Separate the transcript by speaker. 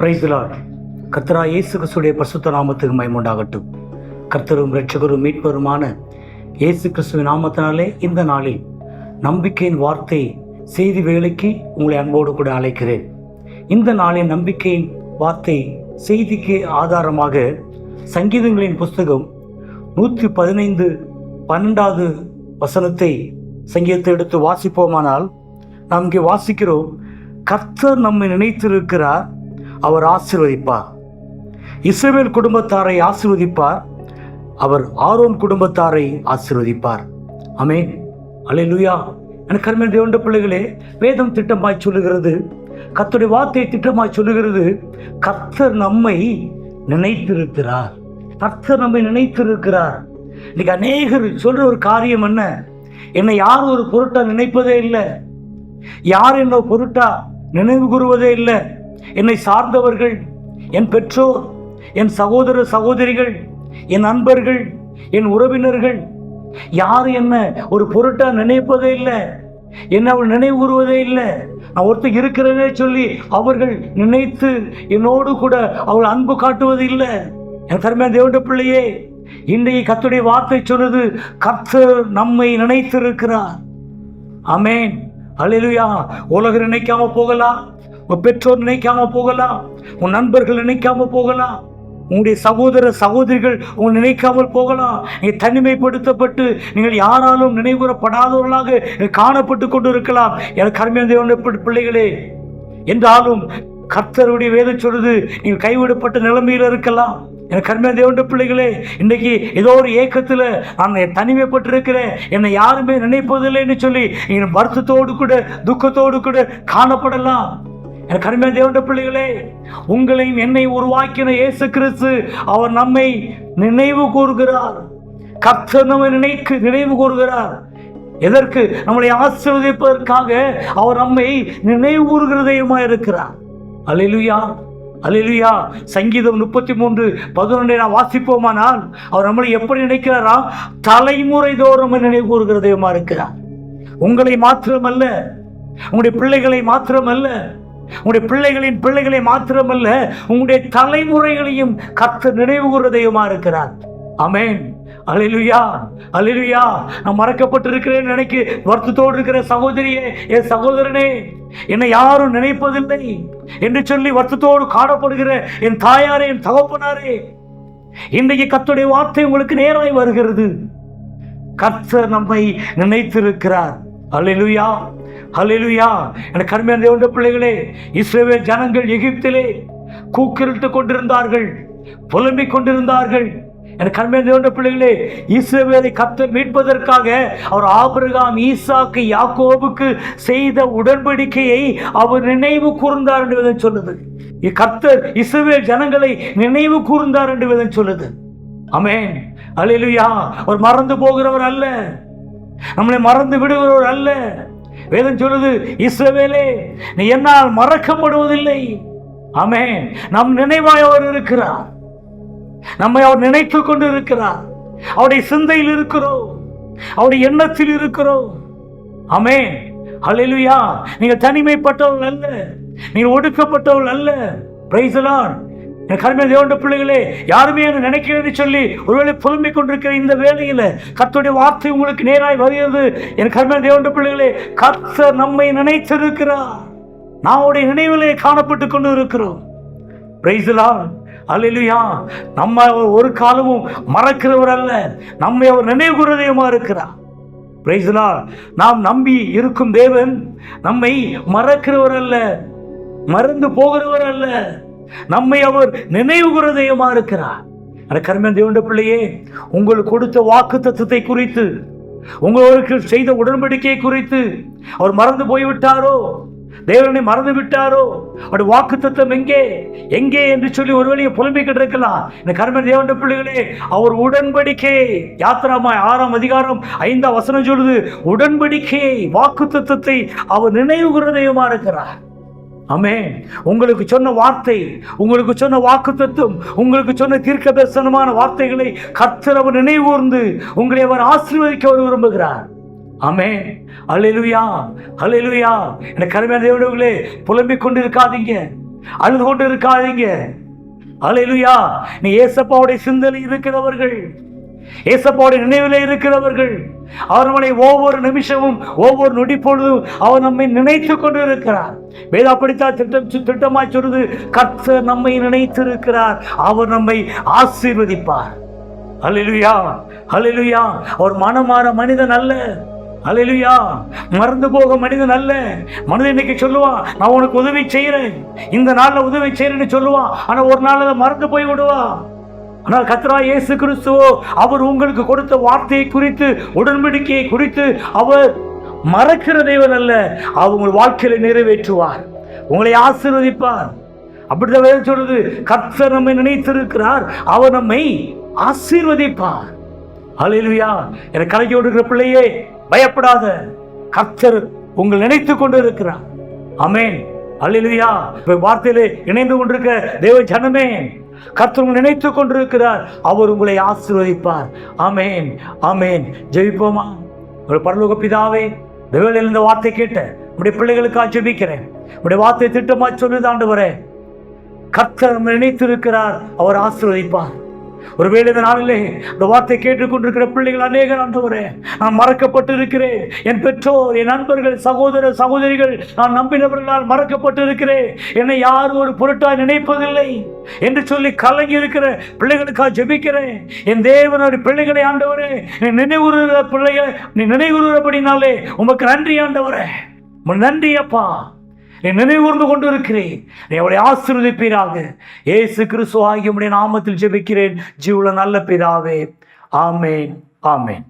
Speaker 1: Praise the Lord. கர்த்தராகிய இயேசு கிறிஸ்துவின் பரிசுத்த நாமத்துக்கு மகிமை உண்டாகட்டும். கர்த்தரும் இரட்சகரும் மீட்பருமான இயேசு கிறிஸ்துவின் நாமத்தினாலே இந்த நாளில் நம்பிக்கையின் வார்த்தை செய்தி வேலைக்கு உங்களை அன்போடு கூட அழைக்கிறேன். இந்த நாளின் நம்பிக்கையின் வார்த்தை செய்திக்கு ஆதாரமாக சங்கீதங்களின் புஸ்தகம் 115:12 வசனத்தை சங்கீதத்தை எடுத்து வாசிப்போமானால் நாம் இங்கே வாசிக்கிறோம், கர்த்தர் நம்மை நினைத்திருக்கிறார், அவர் ஆசீர்வதிப்பார். இஸ்ரவேல் குடும்பத்தாரை ஆசீர்வதிப்பார், அவர் ஆரோன் குடும்பத்தாரை ஆசீர்வதிப்பார். ஆமென், அல்லேலூயா. எனக்கு அருமையான தேவனுடைய பிள்ளைகளே, வேதம் திட்டமாய் சொல்லுகிறது, கர்த்தருடைய வார்த்தை திட்டமாய் சொல்லுகிறது, கர்த்தர் நம்மை நினைத்திருக்கிறார். கர்த்தர் நம்மை நினைத்திருக்கிறார். இன்னைக்கு அநேகர் சொல்ற ஒரு காரியம் என்ன, என்னை யாரும் ஒரு பொருட்டா நினைப்பதே இல்லை, யார் என்ன பொருட்டா நினைவு கூறுவதே இல்லை. என்னை சார்ந்தவர்கள், என் பெற்றோர், என் சகோதர சகோதரிகள், என் நண்பர்கள், என் உறவினர்கள் யார் என்ன ஒரு பொருட்டா நினைப்பதே இல்லை, என்ன அவள் நினைவு கூறுவதே இல்லை. நான் ஒருத்தர் இருக்கிறதே சொல்லி அவர்கள் நினைத்து என்னோடு கூட அவள் அன்பு காட்டுவது இல்லை. என் கருமையான தேவனுடைய பிள்ளையே, இன்றைக்கு கர்த்தருடைய வார்த்தை சொன்னது, கர்த்தர் நம்மை நினைத்திருக்கிறார். ஆமென், அல்லேலூயா. உலகம் நினைக்காம போகலாம், உன் பெற்றோர் நினைக்காம போகலாம், உன் நண்பர்கள் நினைக்காம போகலாம், உங்களுடைய சகோதர சகோதரிகள் உங்களை நினைக்காமல் போகலாம். நீங்கள் தனிமைப்படுத்தப்பட்டு நீங்கள் யாராலும் நினைவுறப்படாதவர்களாக காணப்பட்டு கொண்டு இருக்கலாம். எனக்கு அருமையான தேவனுடைய பிள்ளைகளே, என்றாலும் கர்த்தருடைய வேதம் சொல்லுது, நீங்கள் கைவிடப்பட்ட நிலைமையில் இருக்கலாம். எனக்கு அருமையான தேவனுடைய பிள்ளைகளே, இன்றைக்கு ஏதோ ஒரு ஏக்கத்தில் நான் தனிமைப்பட்டிருக்கிறேன், என்னை யாருமே நினைப்பதில்லைன்னு சொல்லி நீங்கள் வருத்தத்தோடு கூட துக்கத்தோடு கூட காணப்படலாம். எனக்கு அருமையான தேவனுடைய பிள்ளைகளே, உங்களையும் என்னை உருவாக்கின இயேசு கிறிஸ்து அவர் நம்மை நினைவு கூறுகிறார். கர்த்தர் நம்மை நினைவு கூறுகிறார். எதற்கு? நம்மளை ஆசீர்வதிப்பதற்காக அவர் நம்மை நினைவு கூறுகிறதையுமா இருக்கிறார். அல்லேலூயா, அல்லேலூயா. சங்கீதம் 33:11 நான் வாசிப்போமானால், அவர் நம்மளை எப்படி நினைக்கிறாரா? தலைமுறை தோறும் நினைவு கூறுகிறதையுமா இருக்கிறார். உங்களை மாத்திரமல்ல, உங்களுடைய பிள்ளைகளை மாத்திரமல்ல, உங்களுடைய பிள்ளைகளின் பிள்ளைகளை மாத்திரமல்ல, உங்களுடைய தலைமுறைகளையும் கர்த்தர் நினைவு கூறுவதையுமா இருக்கிறார். ஆமென், அல்லேலூயா, அல்லேலூயா. நான் மறக்கப்பட்டிருக்கிறேன் நினைக்க வருத்தத்தோடு இருக்கிற சகோதரியே, என் சகோதரனே, என்னை யாரும் நினைப்பதில்லை என்று சொல்லி வருத்தத்தோடு காணப்படுகிற என் தாயாரே, என் தகப்பனாரே, இன்றைக்கு கர்த்தருடைய வார்த்தை உங்களுக்கு நேராய் வருகிறது. கர்த்தர் நம்மை நினைத்திருக்கிறார். அல்லேலூயா, அல்லேலூயா. எனக்கு அருமையான தேவனுடைய பிள்ளைகளே, இஸ்ரவேல் ஜனங்கள் எகிப்திலே கூக்குரலிட்டு கொண்டிருந்தார்கள், புலம்பிக் கொண்டிருந்தார்கள். எனக்கு அருமையான தேவனுடைய பிள்ளைகளே, இஸ்ரவேலை கர்த்தர் மீட்பதற்காக அவர் ஆபிரகாம், ஈசாக்கு, யாக்கோபுக்கு செய்த உடன்படிக்கையை அவர் நினைவு கூர்ந்தார் என்று வேதம் சொல்லுது. கர்த்தர் இஸ்ரவேல் ஜனங்களை நினைவு கூர்ந்தார் என்று வேதம் சொல்லுது. ஆமென், அல்லேலூயா. அவர் மறந்து போகிறவர் அல்ல, நம்மளை மறந்து விடுகிறவர் அல்ல. வேதம் சொல்லுது, இஸ்ரவேலே, நீ என்னால் மறக்கப்படுவதில்லை. ஆமென். நம் நினைவாய் அவர் இருக்கிறார், நம்மை அவர் நினைத்து கொண்டு இருக்கிறார். அவருடைய சிந்தையில் இருக்கிறோம், அவருடைய எண்ணத்தில் இருக்கிறோம். ஆமென், அல்லேலூயா. நீங்கள் தனிமைப்பட்டவர்கள் அல்ல, நீங்கள் ஒடுக்கப்பட்டவர்கள் அல்ல. Praise the Lord. என் கருமையான தேவனுடைய பிள்ளைகளே, யாருமே என்ன நினைக்கிறேன்னு சொல்லி ஒருவேளை புலம்பிக் கொண்டிருக்கிற இந்த வேளையில கர்த்தருடைய வார்த்தை உங்களுக்கு நேராய் வருகிறது. என் கருமையான தேவனுடைய பிள்ளைகளே, கர்த்தர் நம்மை நினைத்திருக்கிறார். நம்முடைய நினைவிலே காணப்பட்டு கொண்டு இருக்கிறோம். பிரைஸ் தி லார்ட், அல்லேலூயா. நம்ம ஒரு காலமும் மறக்கிறவர் அல்ல, நம்மை அவர் நினைவு கூறுவதையுமா இருக்கிறார். Praise the Lord. நாம் நம்பி இருக்கும் தேவன் நம்மை மறக்கிறவர் அல்ல, மறந்து போகிறவர் அல்ல, நம்மை அவர் நினைவு கூறுவதையுமா இருக்கிறார். எனக்கு அருமையான தேவனுடைய பிள்ளையே, உங்களுக்கு கொடுத்த வாக்குத்தத்தத்தை குறித்து, உங்களுக்கு செய்த உடன்படிக்கையை குறித்து அவர் மறந்து போய்விட்டாரோ, தேவனை மறந்து விட்டாரோ, அவருடைய வாக்குத்தத்தம் எங்கே எங்கே என்று சொல்லி ஒருவேளை புலம்பிக்கிட்டு இருக்கலாம். எனக்கு அருமையான தேவனுடைய பிள்ளைகளே, அவர் உடன்படிக்கை, யாத்திராகமம் 6:5 சொல்லுது, உடன்படிக்கையை, வாக்குத்தத்தத்தை அவர் நினைவு கூறுவதையுமா இருக்கிறார். ஆமென். உங்களுக்கு சொன்ன வார்த்தை, உங்களுக்கு சொன்ன வாக்குத்தத்தம், உங்களுக்கு சொன்ன தீர்க்க தரிசனமான வார்த்தைகளை கர்த்தர் அவர் நினைவு கூர்ந்து உங்களை அவர் ஆசீர்வதிக்க விரும்புகிறார். ஆமென், அல்லேலூயா, அல்லேலூயா. எனக்கு அருமையான தேவனே, புலம்பிக் கொண்டிருக்காதீங்க, அழுது கொண்டு இருக்காதீங்க. அல்லேலூயா. நீ ஏசப்பாவுடைய சிந்தனை இருக்கிறவர்கள், ஏசப்பாவுடைய நினைவில் இருக்கிறவர்கள். அவர் நம்மை ஒவ்வொரு நிமிஷமும் ஒவ்வொரு நொடி பொழுதும் அவர் நம்மை நினைத்து கொண்டு இருக்கிறார். வேதா படித்தா திட்டமாய் சொல்றது, கர்த்தர் நம்மை நினைத்திருக்கிறார், அவர் நம்மை ஆசீர்வதிப்பார். அல்லேலூயா, அல்லேலூயா. அவர் மனமாற மனிதன் அல்ல. அல்லேலூயா. மறந்து போக மனிதன் அல்ல. மனிதன் இன்னைக்கு சொல்லுவான், நான் உனக்கு உதவி செய்யறேன், இந்த நாள்ல உதவி செய்யறேன்னு சொல்லுவான். ஆனா ஒரு நாள் அதை மறந்து போய் விடுவான். ஆனால் கர்த்தராகிய இயேசு கிறிஸ்துவோ அவர் உங்களுக்கு கொடுத்த வார்த்தையை குறித்து, உடன்படிக்கையை குறித்து அவர் மறக்கிற தேவன் அல்ல. அவர் உங்கள் வாழ்க்கையில நிறைவேற்றுவார், உங்களை ஆசீர்வதிப்பார். அப்படிதான் வேதம் சொல்றது, கர்த்தர் நம்மை நினைத்திருக்கிறார், அவர் நம்மை ஆசீர்வதிப்பார். அல்லேலூயா. எனக்கு கலக்கி இருக்கிற பிள்ளையே, பயப்படாத, கர்த்தர் உங்களை நினைத்து கொண்டு இருக்கிறார். ஆமென். அல்லேலூயா. வார்த்தையிலே இணைந்து கொண்டிருக்க தேவ ஜனமே, கர்த்தர் நினைத்து கொண்டிருக்கிறார், அவர் உங்களை ஆசீர்வதிப்பார். ஆமென், ஆமென். ஜெபிப்போமா? ஒரு பரலோக பிதாவே, தேவனில் இந்த வார்த்தை கேட்ட உடைய பிள்ளைகளுக்காக ஜெபிக்கிறேன். உடைய வார்த்தை திட்டமா சொல்லுது ஆண்டவரே, கர்த்தர் நினைத்திருக்கிறார், அவர் ஆசீர்வதிப்பார். ஒருவேளை இந்த நாளிலே இந்த வார்த்தை கேட்டுக்கொண்டிருக்கிற பிள்ளைகள் அநேகர் ஆண்டவரே, நான் மறக்கப்பட்டு இருக்கிறேன், என் பெற்றோர், என் நண்பர்கள், சகோதர சகோதரிகள், நான் நம்பினவர்களால் மறக்கப்பட்டு இருக்கிறேன், என்னை யாரும் ஒரு பொருட்டாய் நினைப்பதில்லை என்று சொல்லி கலங்கி இருக்கிற பிள்ளைகளுக்காக ஜெபிக்கிறேன். என் தேவனுடைய பிள்ளைகளை ஆண்டவரே, நீ நினைவுறுகிற பிள்ளைகளை நீ நினைவுறுகிறபடினாலே உமக்கு நன்றி ஆண்டவரே, நன்றி அப்பா. நீ நினைவுர்ந்து கொண்டு இருக்கிறேன், நீ அவளை ஆசீர்வதிப்பீராக. இயேசு கிறிஸ்து ஆகிய உம்முடைய நாமத்தில் ஜெபிக்கிறேன் ஜீவனுள்ள நல்ல பிதாவே. ஆமென், ஆமென்.